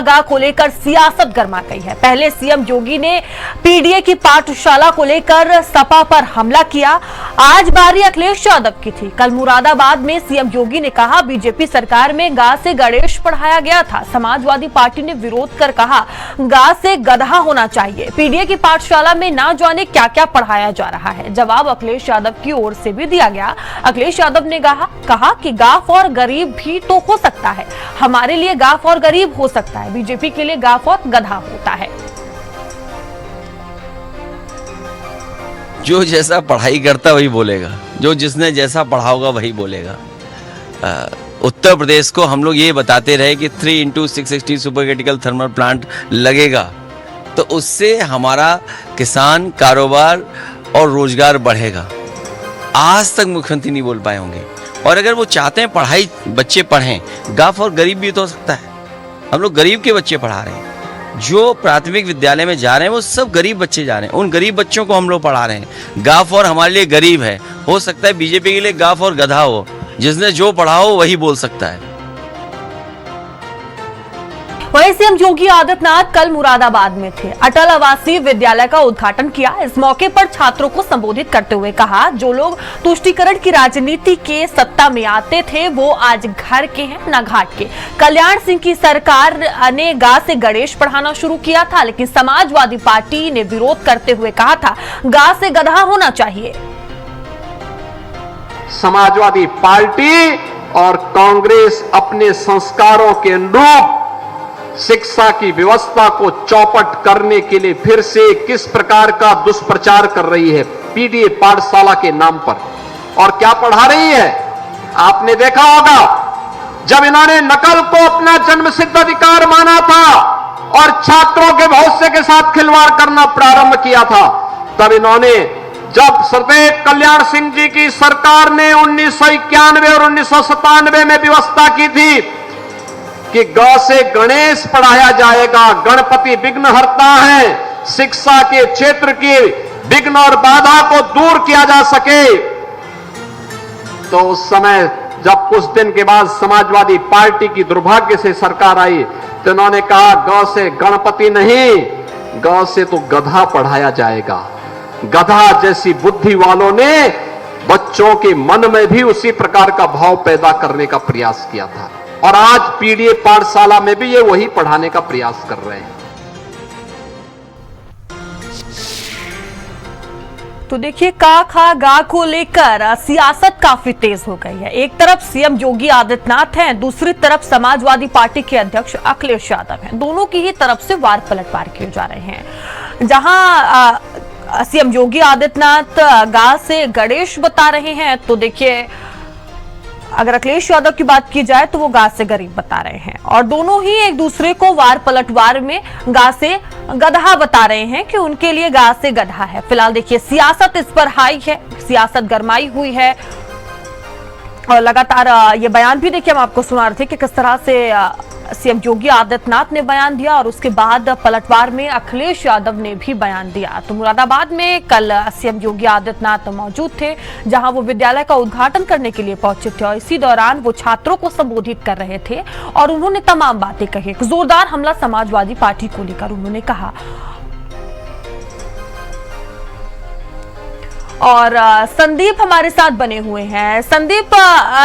गा को लेकर सियासत गर्मा गई है। पहले सीएम योगी ने पीडीए की पाठशाला को लेकर सपा पर हमला किया। आज बारी अखिलेश यादव की थी। कल मुरादाबाद में सीएम योगी ने कहा बीजेपी सरकार में गा से गणेश पढ़ाया गया था। समाजवादी पार्टी ने विरोध कर कहा गा से गधा होना चाहिए। पीडीए की पाठशाला में ना जाने क्या क्या पढ़ाया जा रहा है। जवाब अखिलेश यादव की ओर से भी दिया गया। अखिलेश यादव ने कहा कि गाफ और गरीब भी तो हो सकता है। हमारे लिए गाफ और गरीब हो सकता है, बीजेपी के लिए गाफ और गधा होता है। जो जैसा पढ़ाई करता वही बोलेगा, जो जिसने जैसा पढ़ा होगा वही बोलेगा। उत्तर प्रदेश को हम लोग ये बताते रहे कि 3x660 super critical thermal plant लगेगा, तो उससे हमारा किसान, कारोबार और रोजगार बढ़ेगा। आज तक मुख्यमंत्री नहीं बोल पाए होंगे। और अगर वो चाहते हैं पढ़ाई बच्चे पढ़ें, गाफ और गरीब भी तो हो सकता है। हम लोग गरीब के बच्चे पढ़ा रहे हैं। जो प्राथमिक विद्यालय में जा रहे हैं वो सब गरीब बच्चे जा रहे हैं। उन गरीब बच्चों को हम लोग पढ़ा रहे हैं। गाफ और हमारे लिए गरीब है। हो सकता है बीजेपी के लिए गाफ और गधा हो। जिसने जो पढ़ा हो वही बोल सकता है। वहीं सीएम योगी आदित्यनाथ कल मुरादाबाद में थे। अटल आवासीय विद्यालय का उद्घाटन किया। इस मौके पर छात्रों को संबोधित करते हुए कहा जो लोग तुष्टीकरण की राजनीति के सत्ता में आते थे वो आज घर के हैं न घाट के। कल्याण सिंह की सरकार ने गा से गणेश पढ़ाना शुरू किया था, लेकिन समाजवादी पार्टी ने विरोध करते हुए कहा था गा से गधा होना चाहिए। समाजवादी पार्टी और कांग्रेस अपने संस्कारों के अनुरूप शिक्षा की व्यवस्था को चौपट करने के लिए फिर से किस प्रकार का दुष्प्रचार कर रही है पीडीए पाठशाला के नाम पर। और क्या पढ़ा रही है आपने देखा होगा। जब इन्होंने नकल को अपना जन्मसिद्ध अधिकार माना था और छात्रों के भविष्य के साथ खिलवाड़ करना प्रारंभ किया था, तब इन्होंने जब सरदेव कल्याण सिंह जी की सरकार ने 1991 और 1997 में व्यवस्था की थी कि गा से गणेश पढ़ाया जाएगा, गणपति विघ्नहर्ता है, शिक्षा के क्षेत्र की विघ्न और बाधा को दूर किया जा सके, तो उस समय जब कुछ दिन के बाद समाजवादी पार्टी की दुर्भाग्य से सरकार आई तो उन्होंने कहा गा से गणपति नहीं, गा से तो गधा पढ़ाया जाएगा। गधा जैसी बुद्धि वालों ने बच्चों के मन में भी उसी प्रकार का भाव पैदा करने का प्रयास किया था और आज पीडीए पाठशाला में भी ये वही पढ़ाने का प्रयास कर रहे हैं। तो देखिए का खा गा को लेकर सियासत काफी तेज हो गई है। एक तरफ सीएम योगी आदित्यनाथ हैं, दूसरी तरफ समाजवादी पार्टी के अध्यक्ष अखिलेश यादव हैं। दोनों की ही तरफ से वार पलटवार किए जा रहे हैं। जहां सीएम योगी आदित्यनाथ गा से गणेश बता रहे हैं, तो देखिए अगर अखिलेश यादव की बात की जाए तो वो गा से गरीब बता रहे हैं। और दोनों ही एक दूसरे को वार पलटवार में गा से गधा बता रहे हैं कि उनके लिए गा से गधा है। फिलहाल देखिए सियासत इस पर हाई है, सियासत गरमाई हुई है और लगातार ये बयान भी देखिए हम आपको सुना रहे थे कि किस तरह से सीएम योगी आदित्यनाथ ने बयान दिया और उसके बाद पलटवार में अखिलेश यादव ने भी बयान दिया। तो मुरादाबाद में कल सीएम योगी आदित्यनाथ मौजूद थे, जहां वो विद्यालय का उद्घाटन करने के लिए पहुंचे थे और इसी दौरान वो छात्रों को संबोधित कर रहे थे और उन्होंने तमाम बातें कही। जोरदार हमला समाजवादी पार्टी को लेकर उन्होंने कहा। और संदीप हमारे साथ बने हुए हैं। संदीप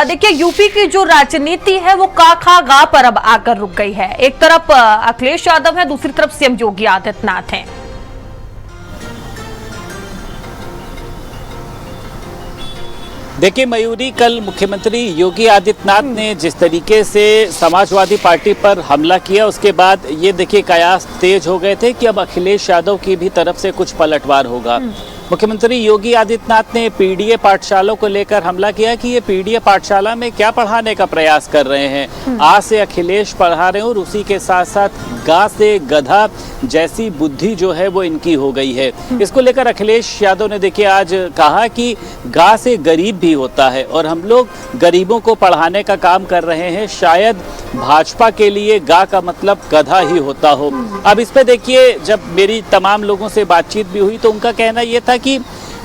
देखिए यूपी की जो राजनीति है वो का खा गा पर अब आकर रुक गई है। एक तरफ अखिलेश यादव है, दूसरी तरफ सीएम योगी आदित्यनाथ हैं। देखिए मयूरी, कल मुख्यमंत्री योगी आदित्यनाथ ने जिस तरीके से समाजवादी पार्टी पर हमला किया उसके बाद ये देखिए कयास तेज हो गए थे कि अब अखिलेश यादव की भी तरफ से कुछ पलटवार होगा। मुख्यमंत्री योगी आदित्यनाथ ने पीडीए पाठशालों को लेकर हमला किया कि ये पीडीए पाठशाला में क्या पढ़ाने का प्रयास कर रहे हैं। आ से अखिलेश पढ़ा रहे हैं और उसी के साथ साथ गा से गधा जैसी बुद्धि जो है वो इनकी हो गई है। इसको लेकर अखिलेश यादव ने देखिए आज कहा कि गा से गरीब भी होता है और हम लोग गरीबों को पढ़ाने का काम कर रहे हैं। शायद भाजपा के लिए गा का मतलब गधा ही होता हो। अब इस पे देखिए जब मेरी तमाम लोगों से बातचीत भी हुई तो उनका कहना यह था कि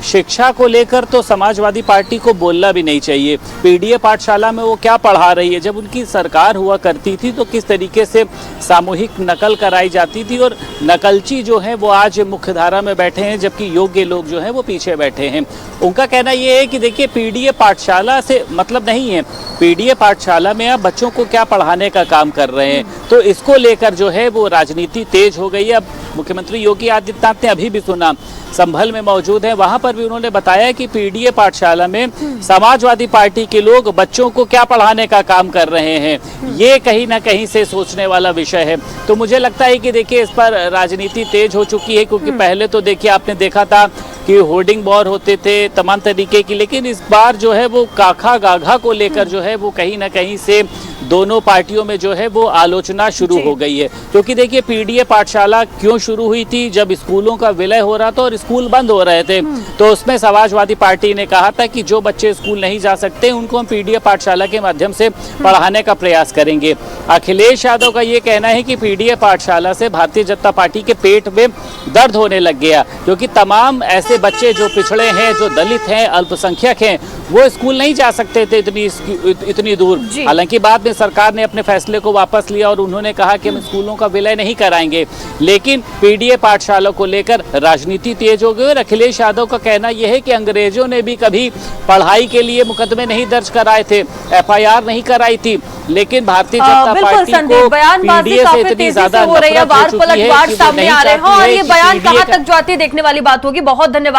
शिक्षा को लेकर तो समाजवादी पार्टी को बोलना भी नहीं चाहिए। पीडीए पाठशाला में वो क्या पढ़ा रही है? जब उनकी सरकार हुआ करती थी तो किस तरीके से सामूहिक नकल कराई जाती थी, और नकलची जो है वो आज मुख्यधारा में बैठे हैं, जबकि योग्य लोग जो हैं वो पीछे बैठे हैं। उनका कहना ये है कि देखिए, पीडीए पाठशाला से मतलब नहीं है, पीडीए पाठशाला में आप बच्चों को क्या पढ़ाने का काम कर रहे हैं, तो इसको लेकर जो है वो राजनीति तेज हो गई है। अब मुख्यमंत्री योगी आदित्यनाथ ने अभी भी सुना, संभल में मौजूद है, वहां पर भी उन्होंने बताया कि पीडीए पाठशाला में समाजवादी पार्टी के लोग बच्चों को क्या पढ़ाने का काम कर रहे हैं, ये कहीं ना कहीं से सोचने वाला विषय है। तो मुझे लगता है कि देखिए, इस पर राजनीति तेज हो चुकी है, क्योंकि पहले तो देखिए आपने देखा था कि होर्डिंग वॉर होते थे तमाम तरीके की, लेकिन इस बार जो है वो काखा गाघा को लेकर जो है वो कहीं ना कहीं से दोनों पार्टियों में जो है वो आलोचना शुरू हो गई है। क्योंकि देखिए, पीडीए पाठशाला क्यों शुरू हुई थी? जब स्कूलों का विलय हो रहा था और स्कूल बंद हो रहे थे, तो उसमें समाजवादी पार्टी ने कहा था कि जो बच्चे स्कूल नहीं जा सकते उनको हम पीडीए पाठशाला के माध्यम से पढ़ाने का प्रयास करेंगे। अखिलेश यादव का ये कहना है कि पीडीए पाठशाला से भारतीय जनता पार्टी के पेट में दर्द होने लग गया, क्योंकि तमाम ऐसे बच्चे जो पिछड़े हैं, जो दलित हैं, अल्पसंख्यक हैं, वो स्कूल नहीं जा सकते थे इतनी दूर। हालांकि बाद में सरकार ने अपने फैसले को वापस लिया और उन्होंने कहा कि हम स्कूलों का विलय नहीं कराएंगे, लेकिन पीडीए पाठशाला को लेकर राजनीति तेज हो गई। और अखिलेश यादव का कहना यह है कि अंग्रेजों ने भी कभी पढ़ाई के लिए मुकदमे नहीं दर्ज कराए थे, एफआईआर नहीं कराई थी, लेकिन भारतीय जनता पार्टी को पीडीए से इतनी ज्यादा नफरत हो चुकी है कि वो नहीं चाहती है कि और ये बयान कहां तक जाती है, देखने वाली बात होगी। बहुत धन्यवाद।